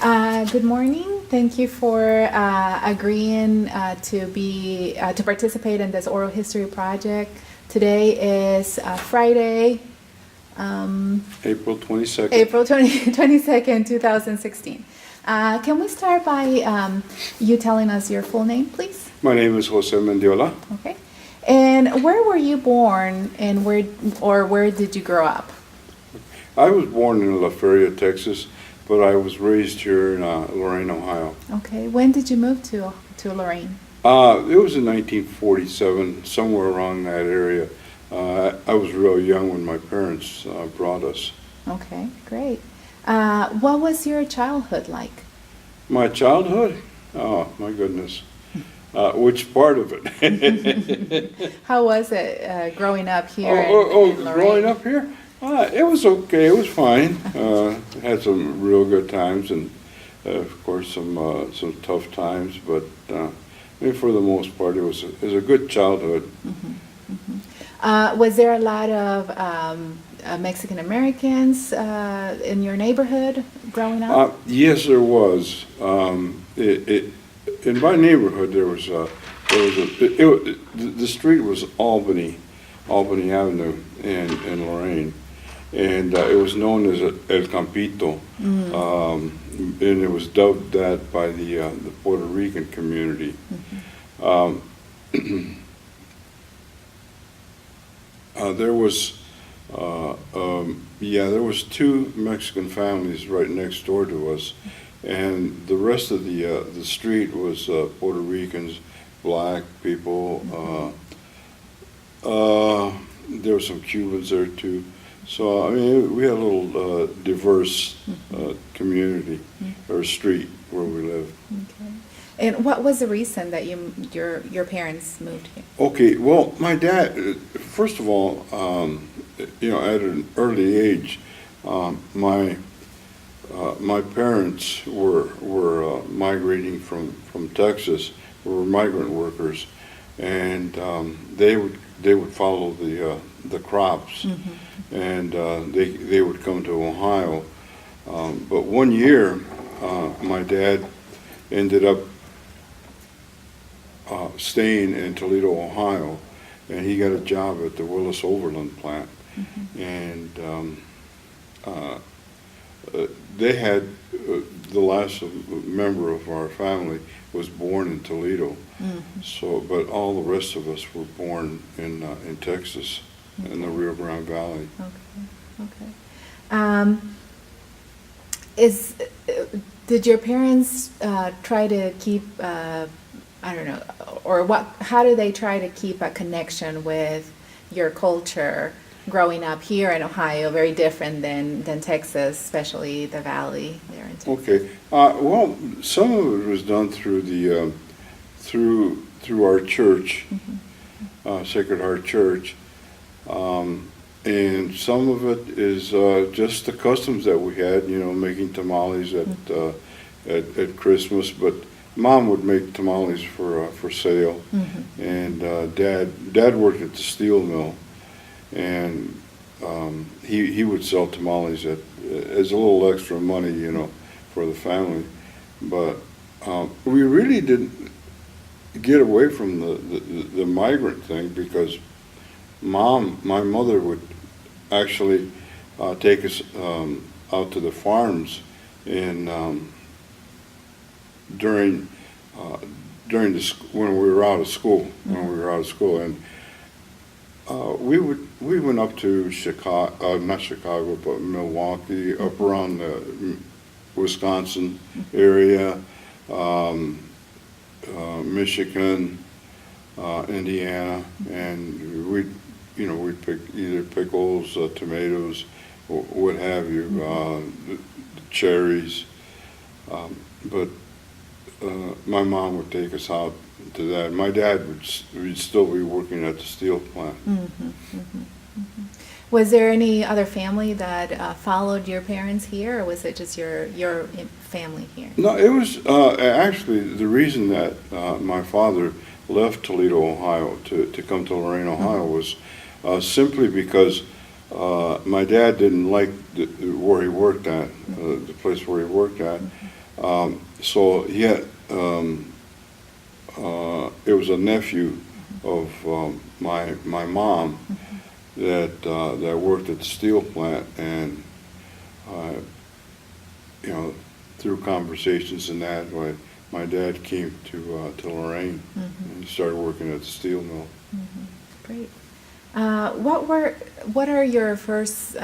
Good morning. Thank you for agreeing to participate in this oral history project. Today is Friday, April 22nd. April 22nd, 2016. Can we start by you telling us your full name, please? My name is Jose Mendiola. Okay. And where were you born, and where did you grow up? I was born in La Feria, Texas, but I was raised here in Lorain, Ohio. Okay. When did you move to Lorain? It was in 1947, somewhere around that area. I was real young when my parents brought us. Okay, great. What was your childhood like? My childhood? Oh, my goodness. Which part of it? How was it growing up here in Lorain? Growing up here? It was okay. It was fine. Had some real good times, and of course some tough times. But for the most part, it was a good childhood. Mm-hmm, mm-hmm. Was there a lot of Mexican Americans in your neighborhood growing up? Yes, there was. In my neighborhood, the street was Albany Avenue in Lorain. And it was known as El Campito, and it was dubbed that by the Puerto Rican community. Mm-hmm. There was two Mexican families right next door to us, and the rest of the street was Puerto Ricans, black people. There were some Cubans there too. So, I mean, we had a little diverse community or street where we lived. Okay. And what was the reason that your parents moved here? Okay, well, my dad, first of all, at an early age, my parents were migrating from Texas. We were migrant workers, and they would follow the crops. Mm-hmm. And they would come to Ohio. But one year, my dad ended up staying in Toledo, Ohio, and he got a job at the Willis Overland plant. Mm-hmm. And they had, the last member of our family was born in Toledo. Mm-hmm. So, but all the rest of us were born in Texas. Okay. In the Rio Grande Valley. Okay. Did your parents try to keep, I don't know, or how do they try to keep a connection with your culture growing up here in Ohio, very different than Texas, especially the Valley there in Texas? Okay. Well, some of it was done through through our church, Mm-hmm. Sacred Heart Church. And some of it is just the customs that we had, making tamales at Christmas. But Mom would make tamales for sale, Mm-hmm. and Dad worked at the steel mill, and he would sell tamales as a little extra money, for the family. But we really didn't get away from the migrant thing, because my mother would actually take us out to the farms during when we were out of school. And we went up to Chicago, not Chicago, but Milwaukee, up around the Wisconsin area, Michigan, Indiana, and we'd pick either pickles, tomatoes, or what have you, cherries. But my mom would take us out to that. My dad would still be working at the steel plant. Mm-hmm. Mm-hmm. Mm-hmm. Was there any other family that followed your parents here, or was it just your family here? No, it was actually the reason that my father left Toledo, Ohio, to come to Lorain, Ohio, was simply because my dad didn't like where he worked at, the place where he worked at. So he had, it was a nephew of my mom that worked at the steel plant, and you know, through conversations and that, my dad came to Lorain and started working at the steel mill. Great. What are your first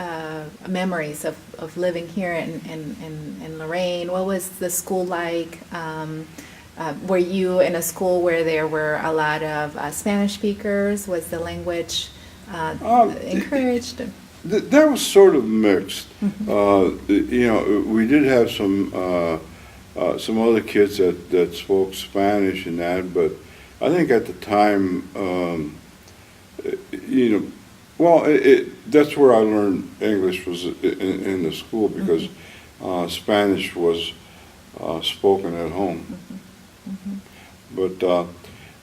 memories of living here in Lorain? What was the school like? Were you in a school where there were a lot of Spanish speakers? Was the language encouraged? That was sort of mixed. You know, we did have some other kids that spoke Spanish and that, but I think at the time, you know, well, that's where I learned English, was in the school, because Spanish was spoken at home. But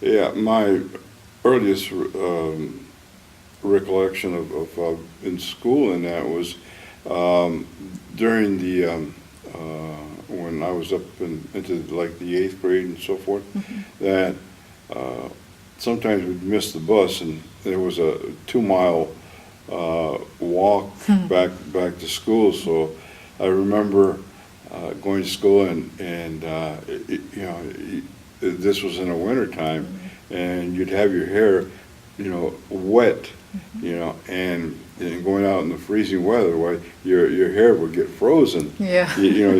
yeah, my earliest recollection of in school and that was during the when I was up into like the 8th grade and so forth, that sometimes we'd miss the bus, and there was a 2-mile walk back to school. So I remember going to school, and you know, this was in the winter time, and you'd have your hair, you know, wet, you know, and going out in the freezing weather, your hair would get frozen. Yeah. You know,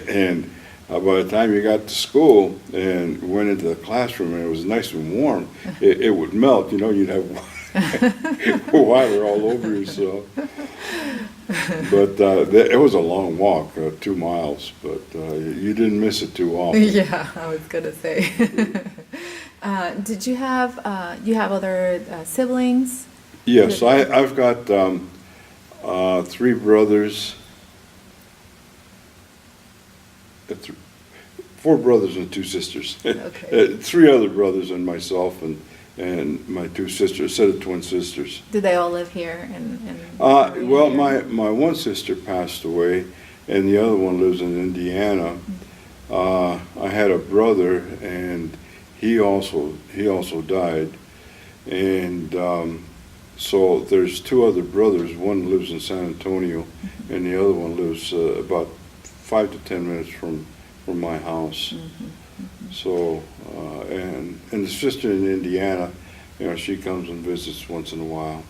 and by the time you got to school and went into the classroom and it was nice and warm, it would melt. You know, you'd have water all over yourself. But it was a long walk, 2 miles, but you didn't miss it too often. Yeah, I was gonna say. Did you have other siblings? Yes, I've got 3 brothers, 4 brothers and 2 sisters. Okay. 3 other brothers and myself, and my 2 sisters, a set of twin sisters. Do they all live here? Well, my one sister passed away, and the other one lives in Indiana. I had a brother, and he also died, and so there's 2 other brothers. One lives in San Antonio, and the other one lives about 5 to 10 minutes from my house. So, and the sister in Indiana, you know, she comes and visits once in a while.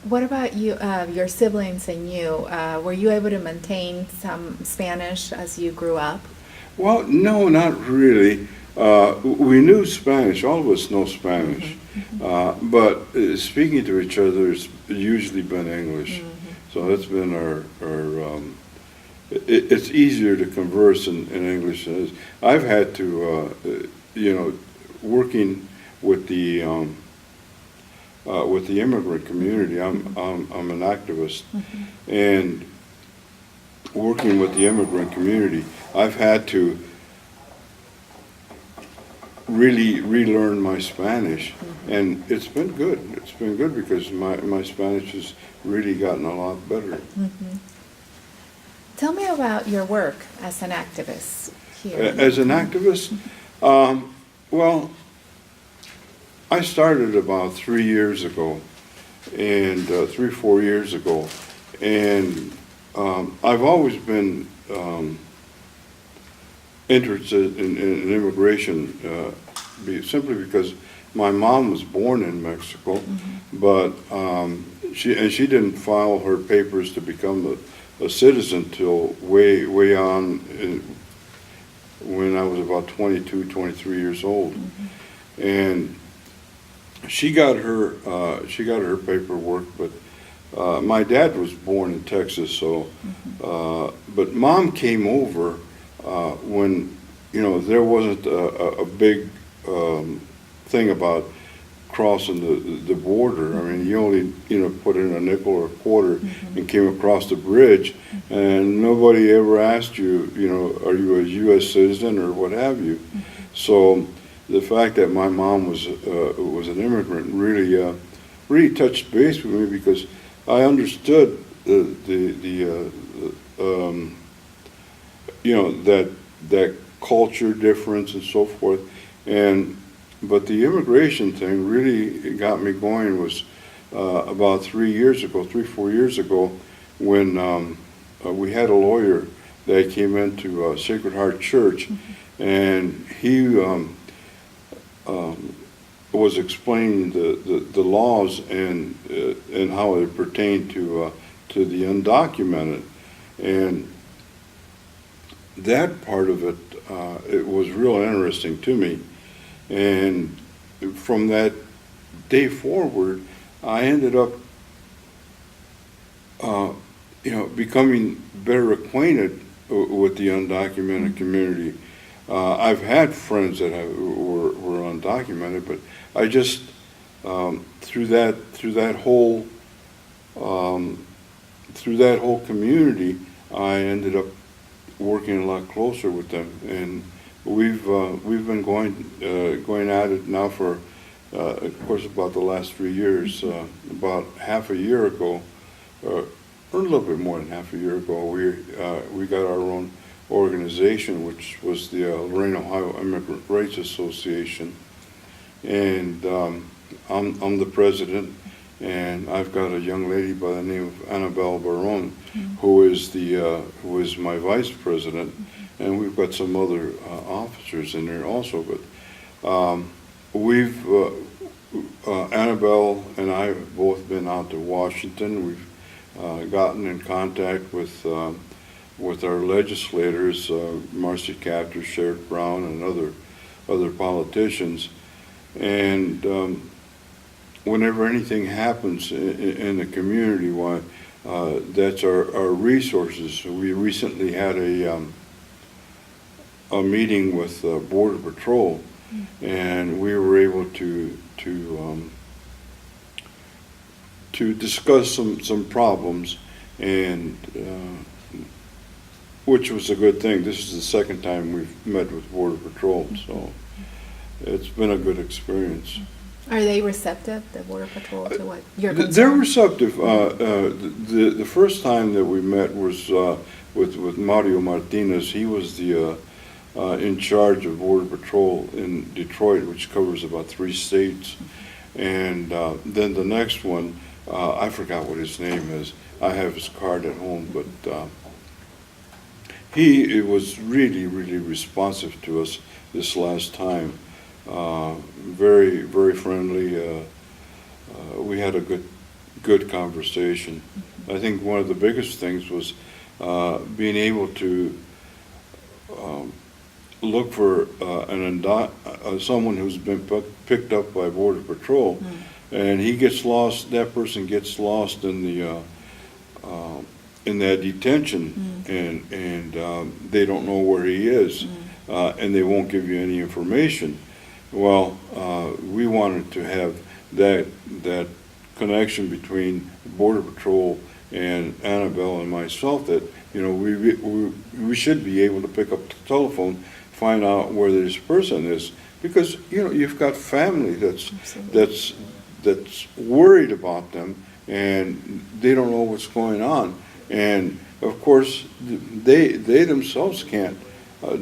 What about you, your siblings and you? Were you able to maintain some Spanish as you grew up? Well, no, not really. We knew Spanish. All of us know Spanish. But speaking to each other has usually been English. So that's been our it's easier to converse in English. I've had to, you know, working with the immigrant community. I'm an activist, and working with the immigrant community, I've had to really relearn my Spanish, and it's been good. It's been good because my Spanish has really gotten a lot better. Tell me about your work as an activist here. As an activist, well, I started about 3 years ago, and 3 or 4 years ago, and I've always been interested in immigration, simply because my mom was born in Mexico, but she didn't file her papers to become a citizen till way on when I was about 22, 23 years old, and she got her paperwork, but my dad was born in Texas, so but Mom came over when, you know, there wasn't a big thing about crossing the border. I mean, you only, you know, put in a nickel or a quarter and came across the bridge, and nobody ever asked you, you know, are you a U.S. citizen or what have you. So the fact that my mom was an immigrant really touched base with me, because that culture difference and so forth. But the immigration thing really got me going was about 4 years ago, when we had a lawyer that came into Sacred Heart Church, and he was explaining the laws and how it pertained to the undocumented, and that part of it, it was real interesting to me. And from that day forward, I ended up, becoming better acquainted with the undocumented community. I've had friends that were undocumented, but I just through that whole community, I ended up working a lot closer with them, and we've been going at it now for of course about the last 3 years. About half a year ago, or a little bit more than half a year ago, we got our own organization, which was the Lorain, Ohio Immigrant Rights Association, and I'm the president, and I've got a young lady by the name of Annabelle Baron, who is my vice president, and we've got some other officers in there also. But Annabelle and I have both been out to Washington. We've gotten in contact with our legislators, Marcy Kaptur, Sherrod Brown, and other politicians, and whenever anything happens in the community, that's our resources. We recently had a meeting with Border Patrol, and we were able to discuss some problems, and which was a good thing. This is the second time we've met with Border Patrol, so it's been a good experience. Are they receptive, the Border Patrol, to what you're concerned? They're receptive. The first time that we met was with Mario Martinez. He was the in charge of Border Patrol in Detroit, which covers about 3 states. And then the next one, I forgot what his name is. I have his card at home, but he was really, really responsive to us this last time. Very, very friendly. We had a good conversation. I think one of the biggest things was being able to look for someone who's been picked up by Border Patrol, and he gets lost. That person gets lost in the in that detention, and they don't know where he is, and they won't give you any information. Well, we wanted to have that connection between Border Patrol and Annabelle and myself, that we should be able to pick up the telephone, find out where this person is, because you've got family that's worried about them, and they don't know what's going on, and of course they themselves can't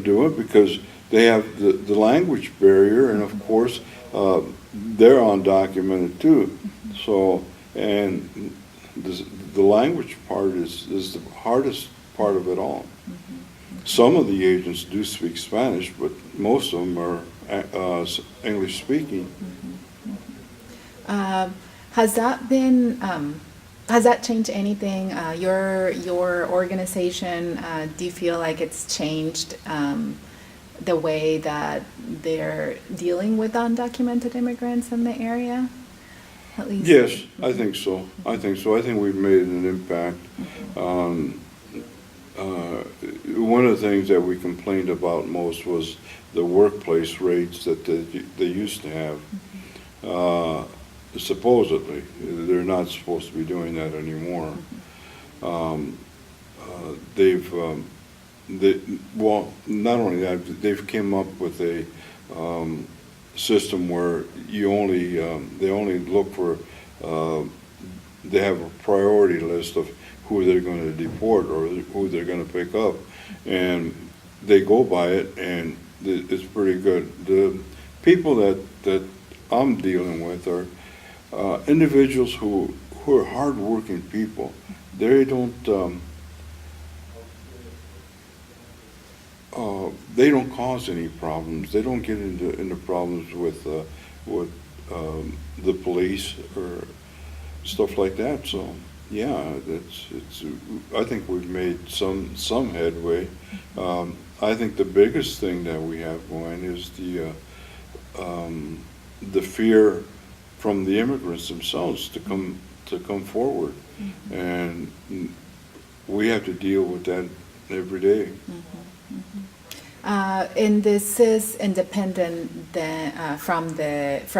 do it because they have the language barrier, and of course they're undocumented too. So, and the language part is the hardest part of it all. Some of the agents do speak Spanish, but most of them are English speaking. Has that changed anything? Your organization, do you feel like it's changed the way that they're dealing with undocumented immigrants in the area? At least. Yes, I think so. I think we've made an impact. One of the things that we complained about most was the workplace rates that they used to have. Supposedly, they're not supposed to be doing that anymore. Well, not only that, they've come up with a system where they only look for, they have a priority list of who they're going to deport or who they're going to pick up, and they go by it, and it's pretty good. The people that I'm dealing with are individuals who are hardworking people. They don't cause any problems. They don't get into problems with the police or stuff like that. So yeah, it's. I think we've made some headway. I think the biggest thing that we have going is the fear from the immigrants themselves to come forward, and we have to deal with that every day. And this is independent from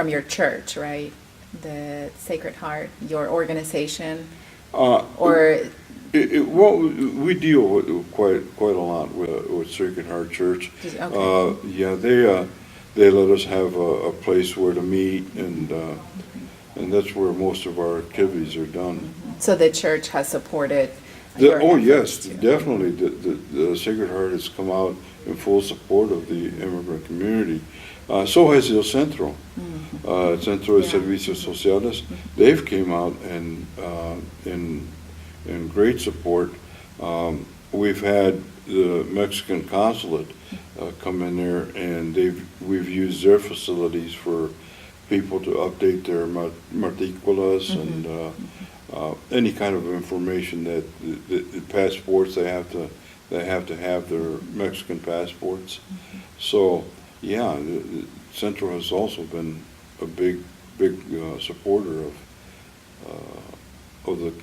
your church, right? The Sacred Heart, your organization, or well, we deal with quite a lot with Sacred Heart Church. Okay. Yeah, they let us have a place where to meet, and that's where most of our activities are done. So the church has supported your Yes, efforts too. definitely. The Sacred Heart has come out in full support of the immigrant community. So has El Centro. Centro de Yeah. Servicios Sociales. They've came out and in great support. We've had the Mexican consulate come in there, and we've used their facilities for people to update their matriculas and any kind of information that the passports they have to have their Mexican passports. So yeah, the Central has also been a big supporter of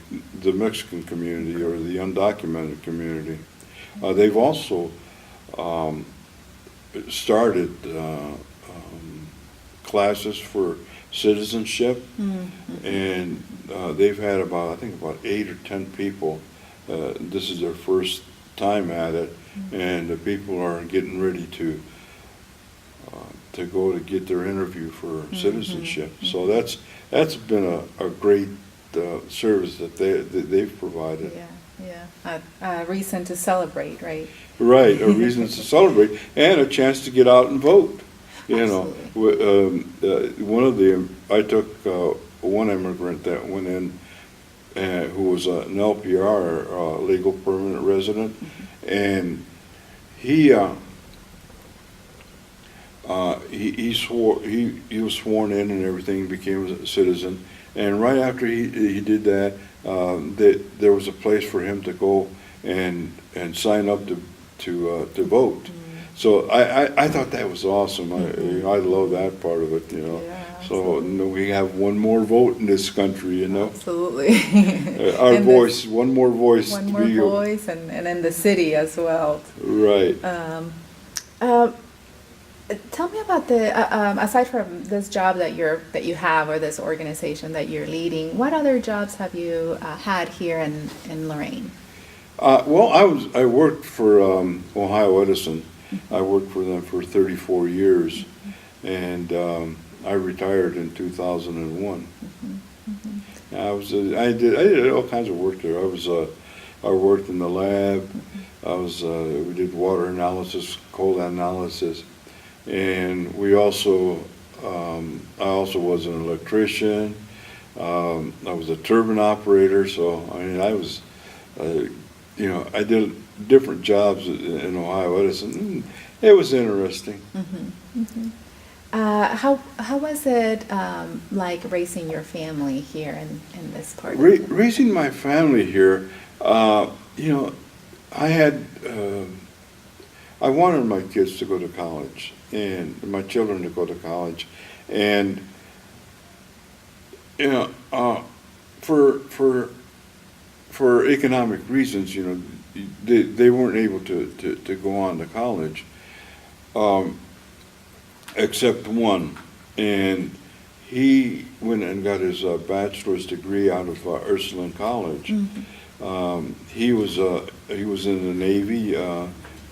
the Mexican community or the undocumented community. They've also started classes for citizenship, and they've had about 8 or 10 people. This is their first time at it, and the people are getting ready to go to get their interview for citizenship. So that's been a great service that they've provided. A reason to celebrate, right? Right, a reason to celebrate, and a chance to get out and vote. You know, I took one immigrant that went in, who was an LPR, legal permanent resident, and he was sworn in and everything, became a citizen, and right after he did that, there was a place for him to go and sign up to vote. So I thought that was awesome. I love that part of it, you know. Yeah, so we have one more vote in this country, you know. Absolutely. Our voice, one more voice. One more voice, and in the city as well. Right. Tell me about the aside from this job that you have, or this organization that you're leading, what other jobs have you had here in Lorain? Well, I worked for Ohio Edison. I worked for them for 34 years, and I retired in 2001. I did all kinds of work there. I worked in the lab. We did water analysis, coal analysis, and I also was an electrician. I was a turbine operator. So I was, I did different jobs in Ohio Edison. It was interesting. How was it like raising your family here in this part? Raising my family here, I wanted my kids to go to college and my children to go to college, and for economic reasons, they weren't able to go on to college, except one, and he went and got his bachelor's degree out of Ursuline College. He was in the Navy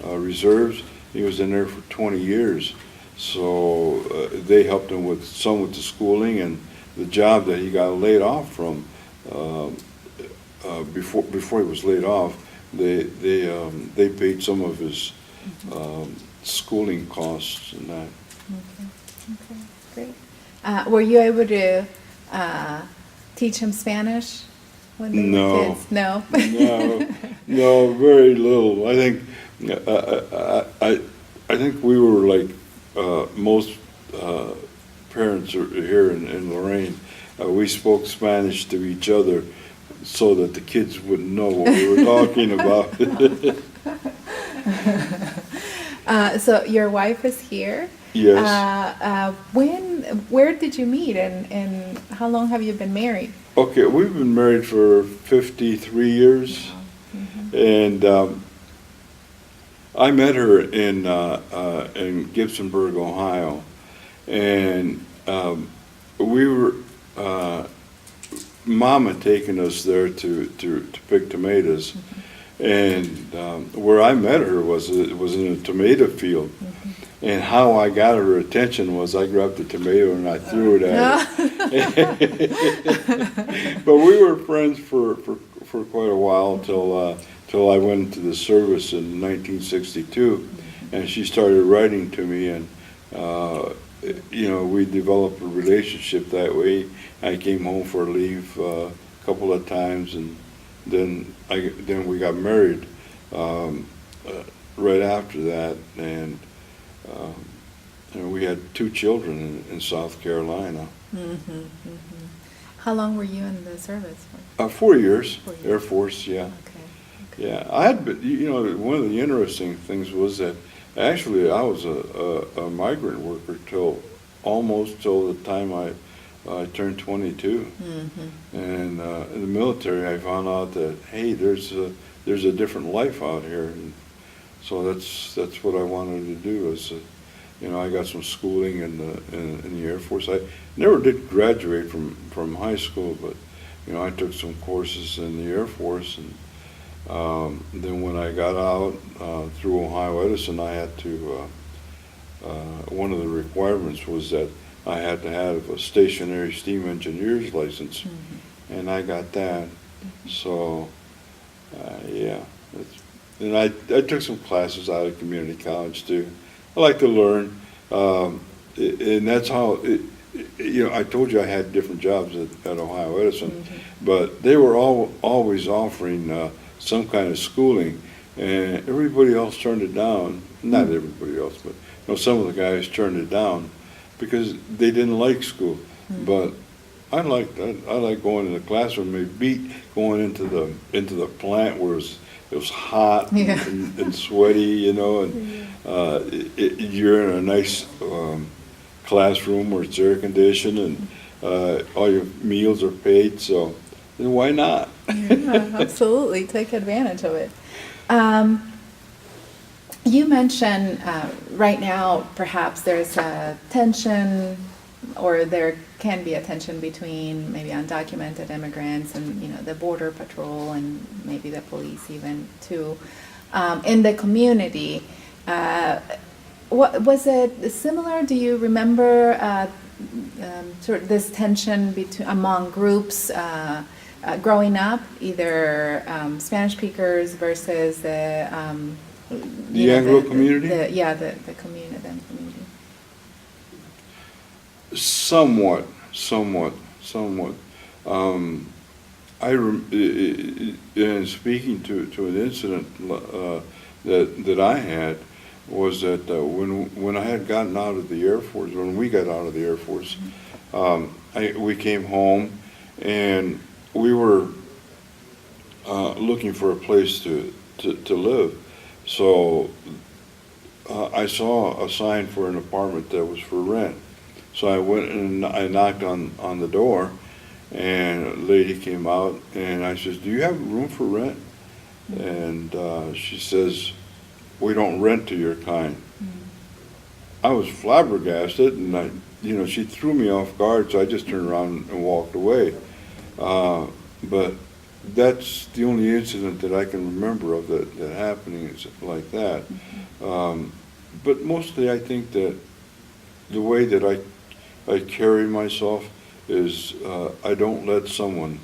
reserves. He was in there for 20 years, so they helped him with the schooling, and the job that he got laid off from. Before he was laid off, they paid some of his schooling costs and that. Okay, great. Were you able to teach them Spanish when they were kids? No. No, very little. I think I think we were like most parents are here in Lorain. We spoke Spanish to each other so that the kids wouldn't know what we were talking about. So your wife is here. Yes. Where did you meet, and how long have you been married? Okay, we've been married for 53 years. Wow. Mm-hmm. And I met her in Gibsonburg, Ohio, and we were Mom had taken us there to pick tomatoes, and where I met her was in a tomato field. And how I got her attention was I grabbed a tomato and I threw it at her. But we were friends for quite a while till I went into the service in 1962, and she started writing to me, and we developed a relationship that way. I came home for leave a couple of times, and then we got married right after that, and we had 2 children in South Carolina. How long were you in the service for? 4 years, 4 years. Air Force, yeah. Okay. Yeah, I had been, one of the interesting things was that actually I was a migrant worker almost till the time I turned 22. And in the military I found out that, hey, there's a different life out here. And so that's what I wanted to do. I got some schooling in the Air Force. I never did graduate from high school, but I took some courses in the Air Force, and then when I got out through Ohio Edison, I had to. One of the requirements was that I had to have a stationary steam engineer's license, and I got that. So, yeah. And I took some classes out at community college too. I like to learn, and that's how. I told you I had different jobs at Ohio Edison, but they were always offering some kind of schooling, and everybody else turned it down. Not everybody else, but some of the guys turned it down because they didn't like school. But I liked that. I like going to the classroom. They beat going into the plant where it was hot and sweaty, and you're in a nice classroom where it's air conditioned and all your meals are paid, so why not? Yeah, absolutely. Take advantage of it. You mentioned right now perhaps there's a tension, or there can be a tension between maybe undocumented immigrants and the Border Patrol and maybe the police even too in the community. What was it similar? Do you remember sort of this tension among groups growing up, either Spanish speakers versus the Anglo community? The community. Somewhat. In speaking to an incident that I had, was that when I had gotten out of the Air Force, when we got out of the Air Force, we came home and we were looking for a place to live. So I saw a sign for an apartment that was for rent. So I went and I knocked on the door, and a lady came out, and I says, "Do you have room for rent?" And she says, "We don't rent to your kind." I was flabbergasted, and she threw me off guard, so I just turned around and walked away. But that's the only incident that I can remember of that happening like that. But mostly I think that the way that I carry myself is I don't let someone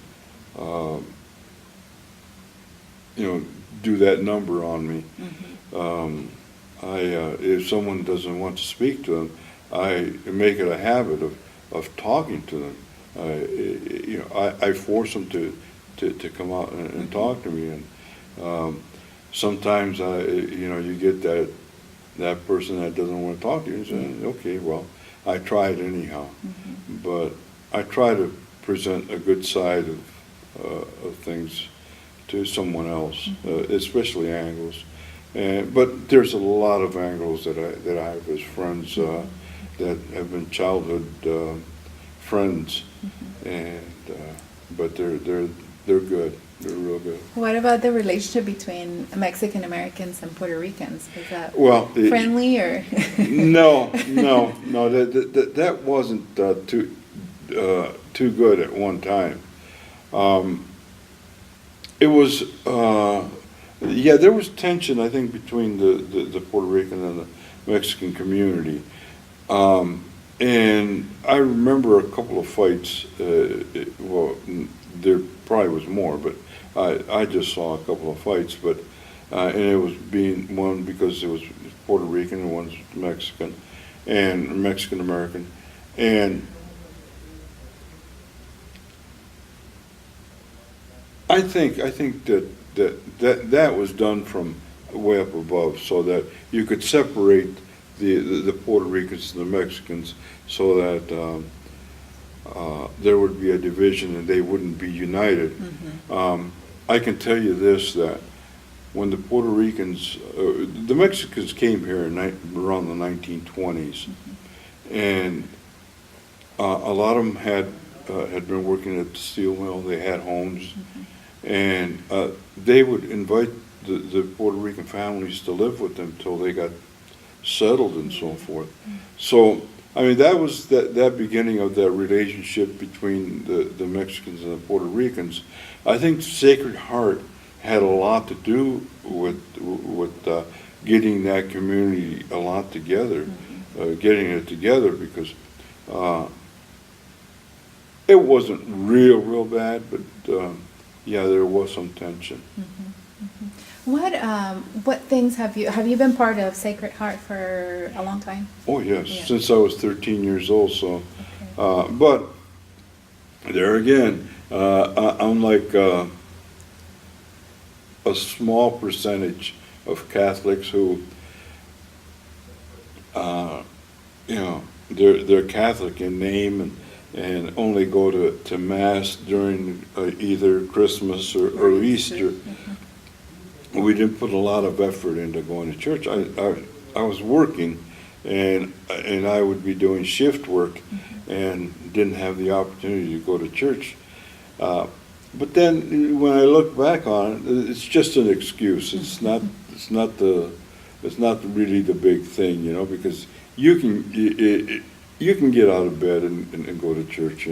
do that number on me. if someone doesn't want to speak to them, I make it a habit of talking to them. I force them to come out and talk to me, and sometimes you get that person that doesn't want to talk to you and say, okay, well, I tried anyhow. But I try to present a good side of things to someone else, especially Anglos. But there's a lot of Anglos that I have as friends that have been childhood friends, and but they're good. They're real good. What about the relationship between Mexican Americans and Puerto Ricans? Is that friendly or? No. That wasn't too good at one time. It was, there was tension, I think, between the Puerto Rican and the Mexican community. And I remember a couple of fights, there probably was more, but I just saw a couple of fights, but and it was being one because it was Puerto Rican and one's Mexican and Mexican American, and I think that was done from way up above, so that you could separate the Puerto Ricans and the Mexicans, so that there would be a division and they wouldn't be united. I can tell you this, that when the Puerto Ricans, the Mexicans came here around the 1920s, and a lot of them had been working at the steel mill. They had homes, and they would invite the Puerto Rican families to live with them till they got settled and so forth. So, I mean, that was that beginning of that relationship between the Mexicans and the Puerto Ricans. I think Sacred Heart had a lot to do with getting that community a lot together, getting it together, because it wasn't real bad, but there was some tension. What things have you been part of Sacred Heart for a long time? Oh yes, since I was 13 years old. So, but there again, unlike a small percentage of Catholics who, they're Catholic in name and only go to Mass during either Christmas or Easter. We didn't put a lot of effort into going to church. I was working, and I would be doing shift work, and didn't have the opportunity to go to church. But then, when I look back on it, it's just an excuse. It's not really the big thing, because you can get out of bed and go to church.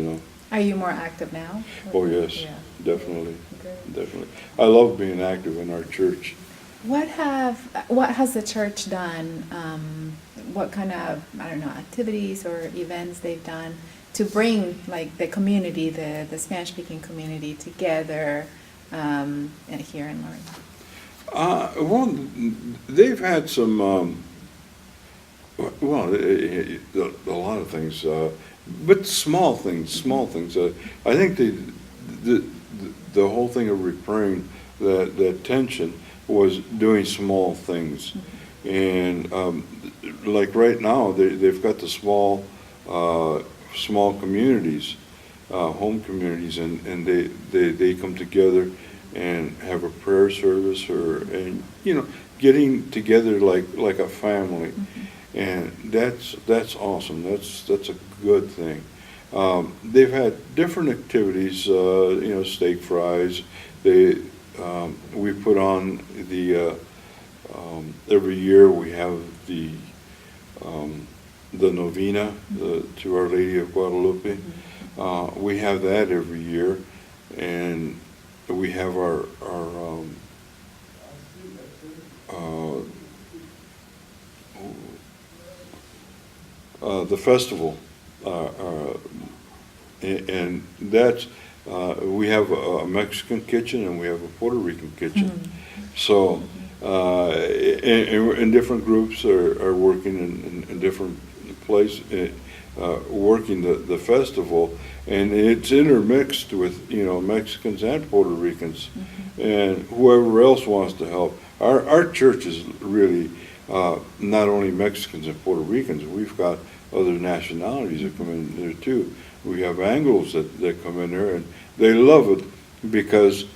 Are you more active now? Oh yes, yeah. Definitely. Good. Definitely. I love being active in our church. What has the church done? What kind of, activities or events they've done to bring the community, the Spanish-speaking community together here in Lorain? They've had some, a lot of things, but small things. I think the whole thing of repairing that tension was doing small things. And like right now, they've got the small communities, home communities, and they come together and have a prayer service, and getting together like a family. And that's awesome. That's a good thing. They've had different activities, steak fries. We put on the every year we have the novena to Our Lady of Guadalupe. We have that every year, and we have our the festival, and that's we have a Mexican kitchen and we have a Puerto Rican kitchen. So and different groups are working in different places, working the festival, and it's intermixed with, you know, Mexicans and Puerto Ricans, and whoever else wants to help. Our church is really not only Mexicans and Puerto Ricans. We've got other nationalities that come in there too. We have Anglos that come in there, and they love it because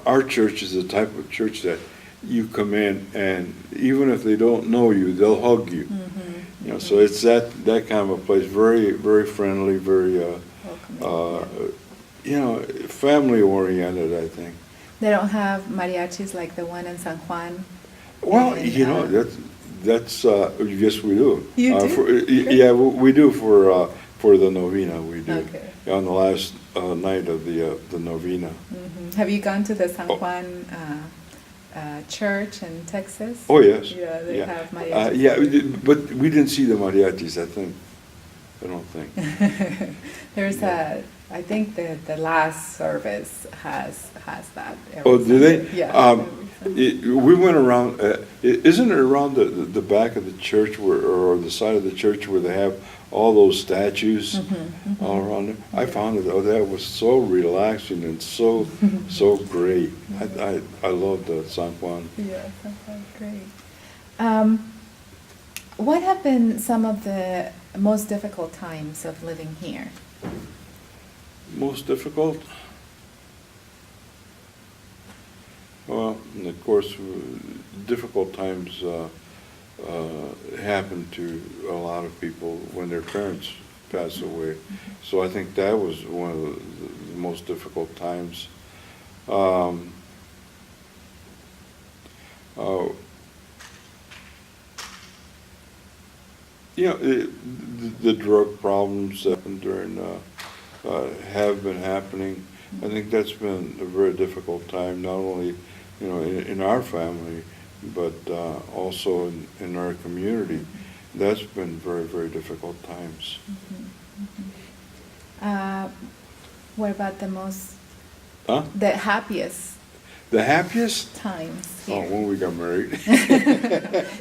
our church is the type of church that you come in, and even if they don't know you, they'll hug you. You know, so it's that kind of a place. Very, very friendly, very, you know, family oriented, I think. They don't have mariachis like the one in San Juan? Well, And, you know, that's yes, we do. You do? Yeah, we do for the novena. We do. Okay. On the last night of the novena. Have you gone to the San Juan church in Texas? Oh, yes. Yeah, they have mariachis. Yeah, but we didn't see the mariachis, I don't think. There's I think the last service has that. Oh, do they? Yeah. We went around, isn't it around the back of the church or the side of the church where they have all those statues all around there? I found it, that was so relaxing and so great. I loved San Juan. Yeah, San Juan, great. What have been some of the most difficult times of living here? Most difficult? Well, and of course, difficult times happen to a lot of people when their parents pass away. So I think that was one of the most difficult times. You know, the drug problems that have been happening. I think that's been a very difficult time, not only, you know, in our family, but also in our community. That's been very, very difficult times. What about the most, Huh? the happiest The happiest? times Oh, here? when we got married.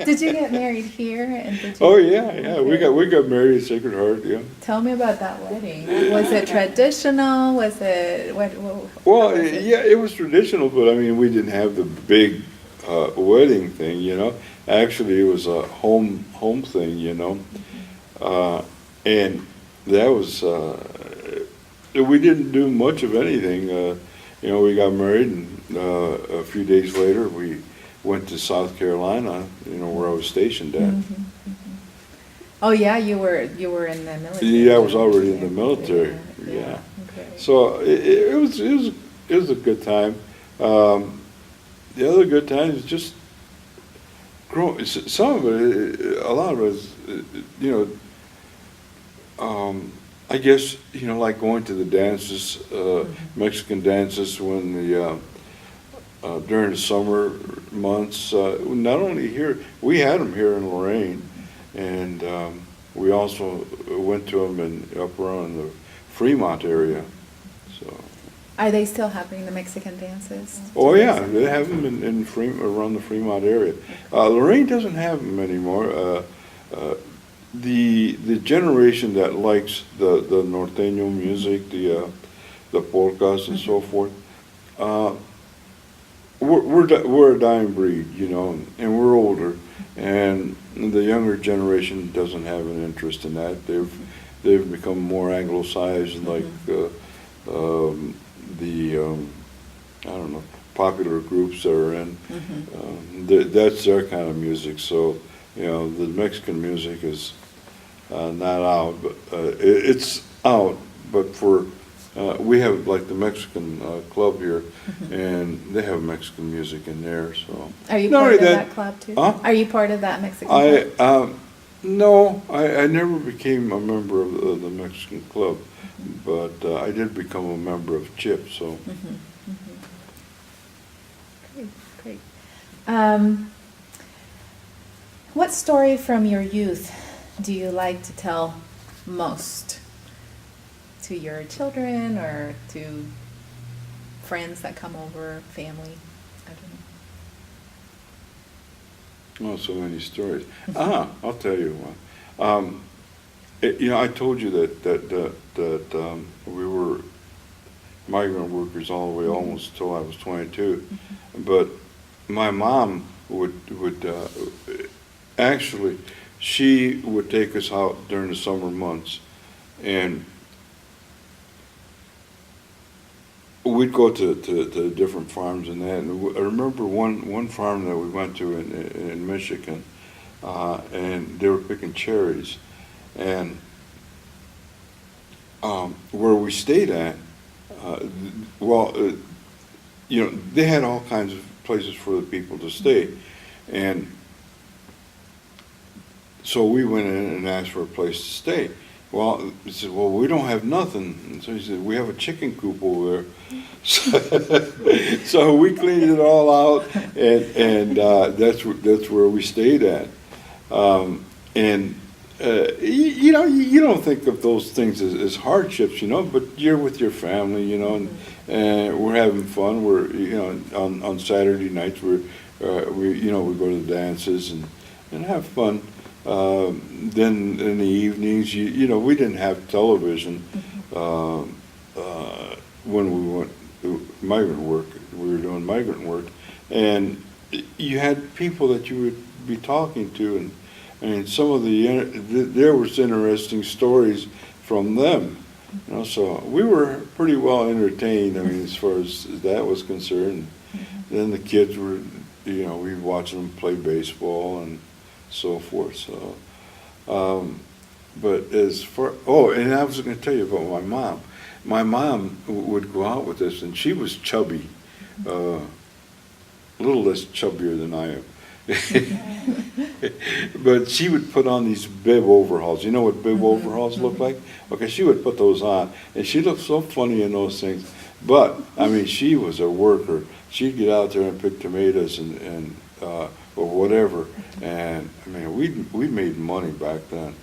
Did you get married here? And did you, Oh, yeah. We got married at Sacred Heart, yeah. Tell me about that wedding. Was it traditional? Was it what Well, how was it? yeah, it was traditional, but I mean, we didn't have the big wedding thing, you know. Actually, it was a home thing, you know. And that was, we didn't do much of anything. You know, we got married, and a few days later, we went to South Carolina, you know, where I was stationed at. Oh yeah, you were in the military. Yeah, I was already in the military. Yeah. Okay. So it was a good time. The other good time is just growing. Some of it, a lot of it is, you know, I guess, you know, like going to the dances, Mexican dances when during the summer months. Not only here, we had them here in Lorain, and we also went to them up around the Fremont area. So. Are they still happening, the Mexican dances? Oh yeah, they have them around the Fremont area. Lorain doesn't have them anymore. The generation that likes the norteño music, the polkas and so forth, we're a dying breed, you know, and we're older, and the younger generation doesn't have an interest in that. They've become more anglicized, like I don't know, popular groups that are in. That's their kind of music. So, you know, the Mexican music is not out, but it's out. But for we have like the Mexican club here, and they have Mexican music in there. So Are you not part only of that club too? Huh? Are you part of that Mexican club? No, I never became a member of the Mexican club, but I did become a member of CHIP. So. Great. What story from your youth do you like to tell most to your children or to friends that come over, family? I don't know. Oh, so many stories. I'll tell you one. I told you that we were migrant workers all the way almost till I was 22, but my mom would actually, she would take us out during the summer months, and we'd go to different farms and that. And I remember one farm that we went to in Michigan, and they were picking cherries, and where we stayed at, they had all kinds of places for the people to stay, and so we went in and asked for a place to stay. Well, he said, well, we don't have nothing. And so he said, we have a chicken coop over there. So we cleaned it all out, and that's where we stayed at. You don't think of those things as hardships, but you're with your family, and we're having fun. We're, on Saturday nights we go to the dances and have fun. Then in the evenings, we didn't have television when we went to migrant work. We were doing migrant work, and you had people that you would be talking to, and some of there was interesting stories from them. So we were pretty well entertained. I mean, as far as that was concerned. Then the kids were, we'd watch them play baseball and so forth. So, but as far, and I was going to tell you about my mom. My mom would go out with us, and she was chubby, a little less chubbier than I am. But she would put on these bib overalls. You know what bib overalls look like? Okay, she would put those on, and she looked so funny in those things. But I mean, she was a worker. She'd get out there and pick tomatoes and or whatever. And I mean, we made money back then.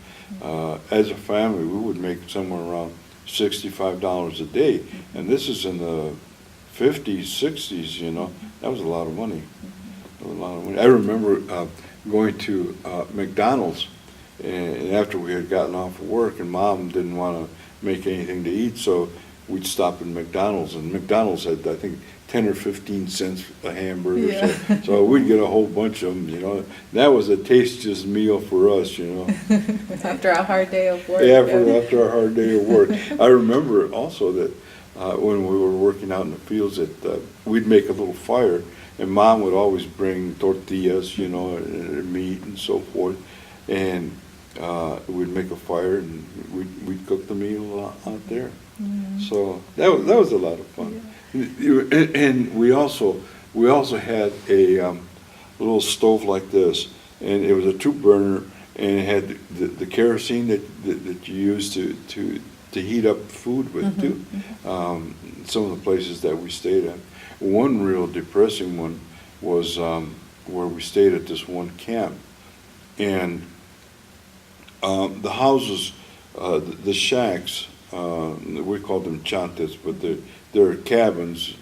As a family, we would make somewhere around $65 a day, and this is in the 50s, 60s. That was a lot of money. I remember going to McDonald's, and after we had gotten off of work, and Mom didn't want to make anything to eat, so we'd stop at McDonald's, and McDonald's had, I think, 10 or 15 cents a hamburger. Yeah. So we'd get a whole bunch of them. That was a tastiest meal for us. After a hard day of work. Yeah, after a hard day of work. I remember also that when we were working out in the fields, that we'd make a little fire, and Mom would always bring tortillas, and meat and so forth, and we'd make a fire and we'd cook the meal out there. So that was a lot of fun. Yeah. And we also had a little stove like this, and it was a 2-burner, and it had the kerosene that you use to heat up food with too. Some of the places that we stayed at. One real depressing one was where we stayed at this one camp, and the houses, the shacks, we called them chantes, but they're cabins,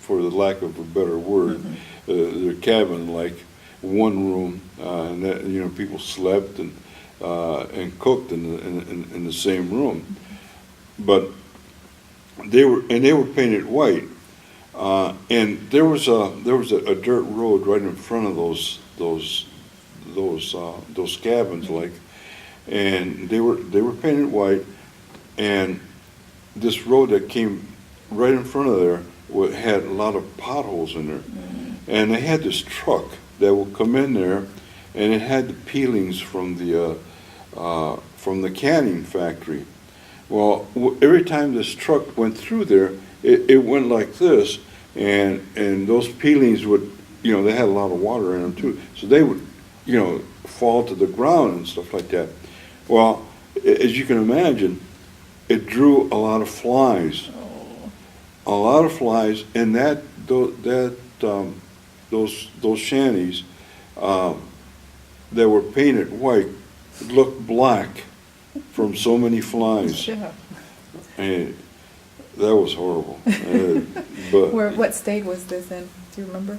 for the lack of a better word. They're cabin-like, one room, and that, people slept and cooked in the same room. But they were painted white, and there was a dirt road right in front of those cabins, like, and they were painted white, and this road that came right in front of there had a lot of potholes in there, and they had this truck that would come in there, and it had the peelings from the canning factory. Well, every time this truck went through there, it went like this, and those peelings would, they had a lot of water in them too, so they would, fall to the ground and stuff like that. Well, as you can imagine, it drew a lot of flies. A lot of flies, and those shanties that were painted white looked black from so many flies. Yeah. And that was horrible. But What state was this in? Do you remember?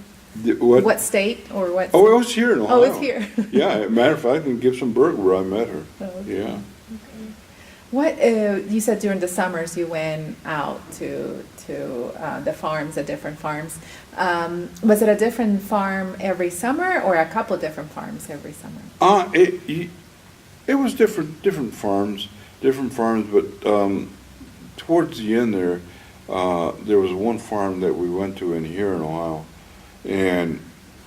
What? What state or what? Oh, it was here in Ohio. Oh, it's here. Yeah, matter of fact, in Gibsonburg where I met her. Oh, okay. Yeah. What, you said during the summers you went out to the farms, the different farms. Was it a different farm every summer or a couple different farms every summer? It was different farms, but towards the end there was one farm that we went to in here in Ohio, and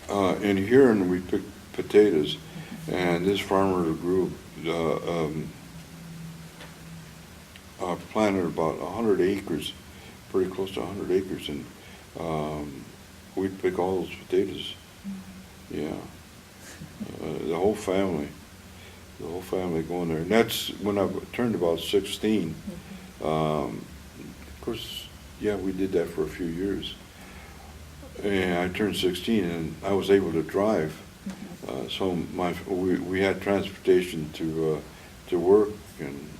in Huron we picked potatoes, and this farmer grew planted about 100 acres, pretty close to 100 acres, and we'd pick all those potatoes. Yeah, the whole family going there, and that's when I turned about 16. Of course, yeah, we did that for a few years, and I turned 16, and I was able to drive. So we had transportation to work, and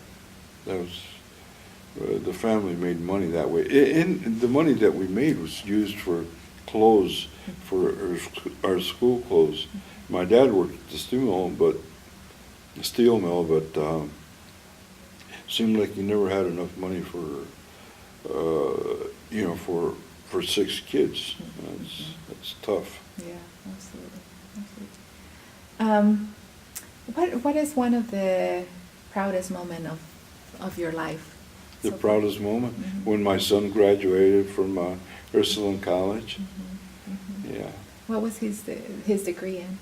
that was the family made money that way. And the money that we made was used for clothes, for our school clothes. My dad worked at the steel mill, but seemed like he never had enough money for for 6 kids. That's tough. Yeah, absolutely. What is one of the proudest moment of your life? The so proudest moment when my son graduated from Ursuline College. Yeah. What was his degree in?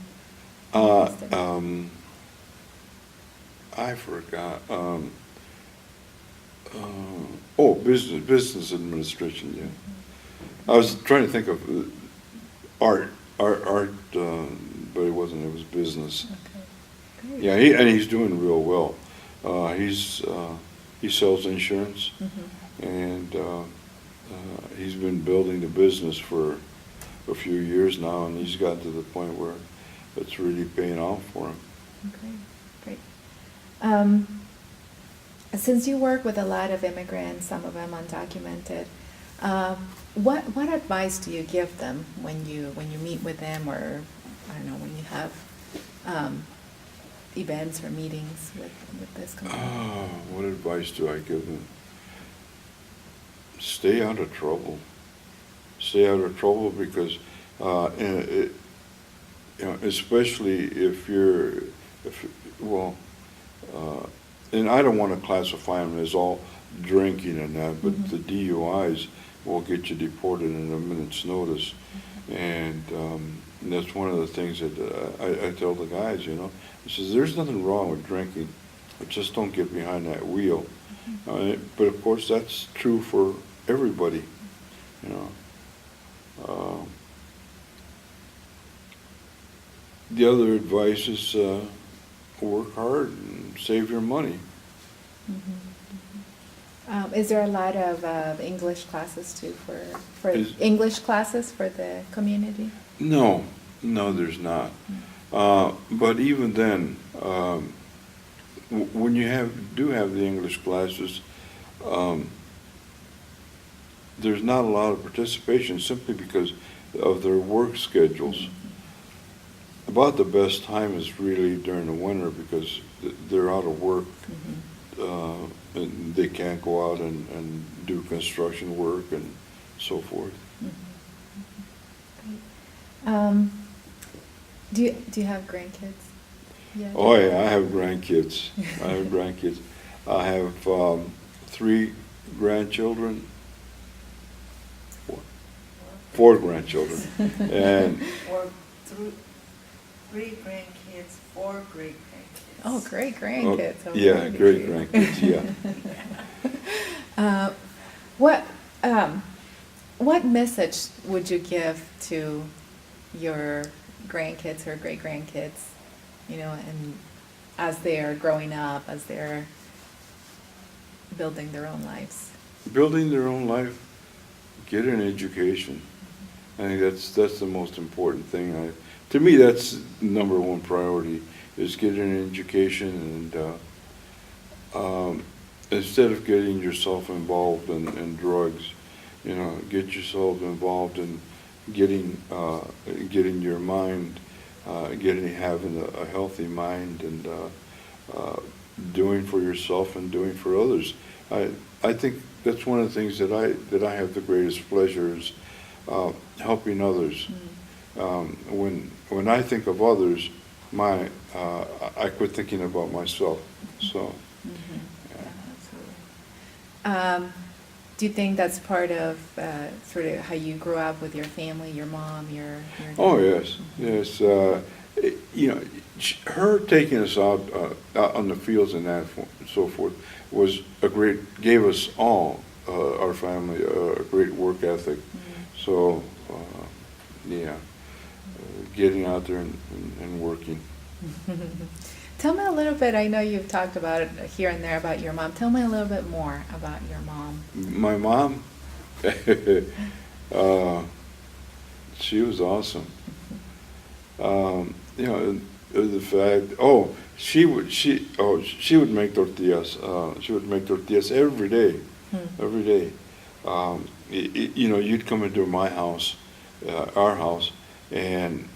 I forgot. Business administration. Yeah. I was trying to think of art, but it wasn't. It was business. Okay. Great. Yeah, he's doing real well. He sells insurance, and he's been building the business for a few years now, and he's got to the point where it's really paying off for him. Okay, great. Since you work with a lot of immigrants, some of them undocumented, what advice do you give them when you meet with them, or I don't know, when you have events or meetings with this community? What advice do I give them? Stay out of trouble. Stay out of trouble because, especially and I don't want to classify them as all drinking and that, but the DUIs will get you deported in a minute's notice. And that's one of the things that I tell the guys, I says, there's nothing wrong with drinking, but just don't get behind that wheel. But of course, that's true for everybody, The other advice is work hard and save your money. Is there a lot of English classes too English classes for the community? No, there's not. But even then, when you do have the English classes, there's not a lot of participation simply because of their work schedules. About the best time is really during the winter because they're out of work. And they can't go out and do construction work and so forth. Do you have grandkids? Yeah. Oh yeah, I have grandkids. I have 3 grandchildren. 4 grandchildren, and 3 grandkids, 4 great grandkids. Oh, great grandkids. Oh, yeah, great grandkids. Yeah. What message would you give to your grandkids or great grandkids, and as they are growing up, as they're building their own lives? Building their own life, get an education. I think that's the most important thing. To me, that's number 1 priority, is get an education, and instead of getting yourself involved in drugs, get yourself involved in getting your mind, having a healthy mind, and doing for yourself and doing for others. I think that's one of the things that I have the greatest pleasure is helping others. When I think of others, I quit thinking about myself. So. Yeah, absolutely. Do you think that's part of sort of how you grew up with your family, your mom, your Oh yes, yes. You know, her taking us out on the fields and that and so forth gave us all, our family, a great work ethic. So, yeah, getting out there and working. Tell me a little bit, I know you've talked about it here and there about your mom. Tell me a little bit more about your mom. My mom, she was awesome. You know, the fact, she would make tortillas. She would make tortillas every day, every day. You know, you'd come into my house, our house, and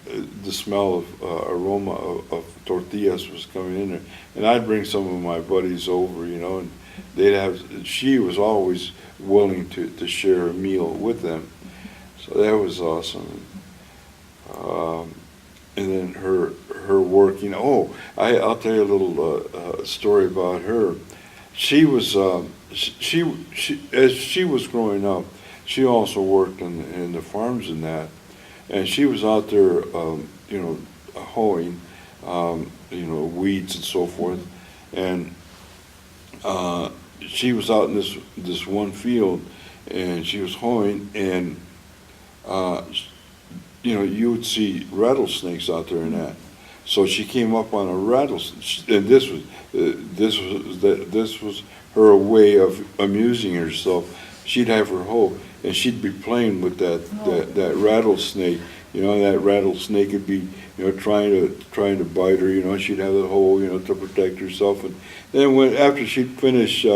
the smell of aroma of tortillas was coming in there. And I'd bring some of my buddies over, you know, and she was always willing to share a meal with them. So that was awesome. And then her working. I'll tell you a little story about her. She was she as she was growing up, she also worked in the farms and that, and she was out there, you know, hoeing, you know, weeds and so forth, and she was out in this one field, and she was hoeing, and you know, you would see rattlesnakes out there and that. So she came up on a rattlesnake, and this was her way of amusing herself. She'd have her hoe, and she'd be playing with that rattlesnake. You know, and that rattlesnake would be, you know, trying to bite her. You know, she'd have the hoe, you know, to protect herself. And then after she'd finish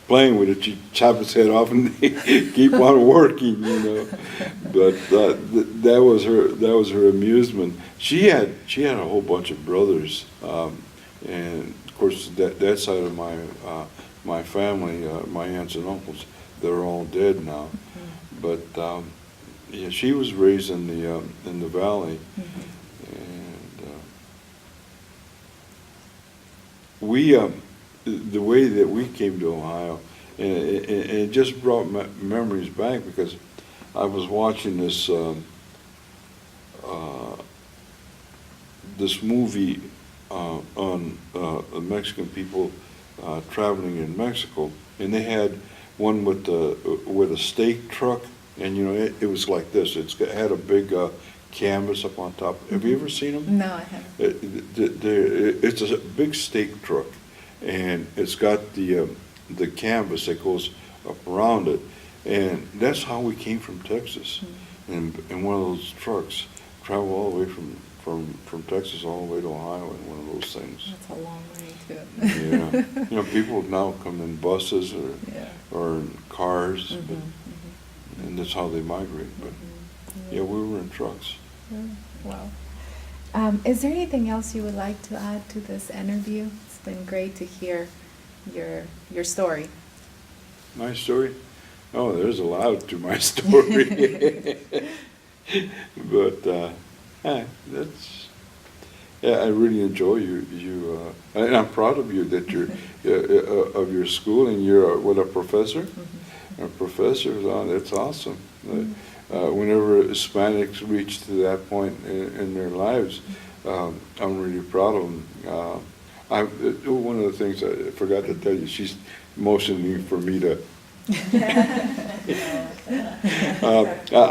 playing with it, she'd chop its head off and keep on working. You know, but that was her amusement. She had a whole bunch of brothers, and of course that side of my family, my aunts and uncles, they're all dead now. But yeah, she was raised in the valley, and we the way that we came to Ohio, and it just brought memories back, because I was watching this this movie on Mexican people traveling in Mexico, and they had one with a steak truck, and you know, it was like this. It had a big canvas up on top. Have you ever seen them? No, I haven't. It's a big steak truck, and it's got the canvas that goes up around it, and that's how we came from Texas. And one of those trucks travel all the way from Texas all the way to Ohio in one of those things. That's a long way too. Yeah, you know, people now come in buses or in cars, and that's how they migrate. But yeah, we were in trucks. Wow. Is there anything else you would like to add to this interview? It's been great to hear your story. My story? Oh, there's a lot to my story. But I really enjoy you, and I'm proud of you that you're of your school, and you're a professor. A professor, that's awesome. Whenever Hispanics reach to that point in their lives, I'm really proud of them. One of the things I forgot to tell you, she's motioning for me to.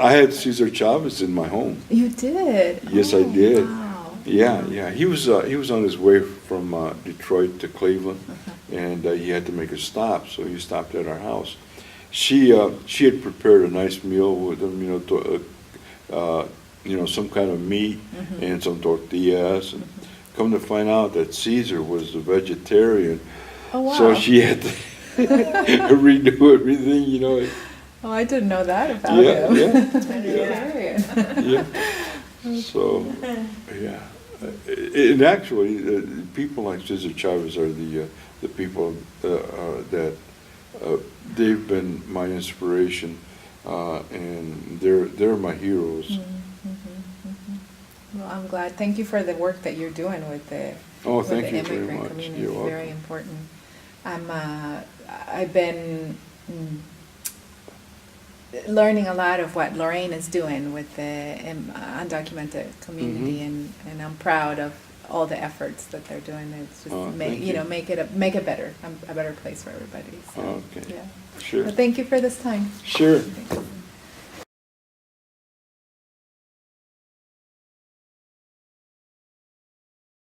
I had Cesar Chavez in my home. You did? Yes, I did. Wow. Yeah. He was on his way from Detroit to Cleveland, and he had to make a stop, so he stopped at our house. She had prepared a nice meal with him, some kind of meat and some tortillas. And come to find out that Caesar was a vegetarian, Oh wow. so she had to redo everything, Oh, I didn't know that about Yeah, him. yeah, Yeah. yeah. So, yeah. And actually, people like Cesar Chavez are the people that they've been my inspiration, and they're my heroes. Well, I'm glad. Thank you for the work that you're doing with the Oh, with thank the you very immigrant much. community. You're welcome. Very important. I've been learning a lot of what Lorain is doing with the undocumented community, Mm-hmm. and I'm proud of all the efforts that they're doing. It's just Oh, make thank you. make it better, a better place for everybody. So, Okay. yeah. Sure. Well, thank you for this time. Sure. Thank you.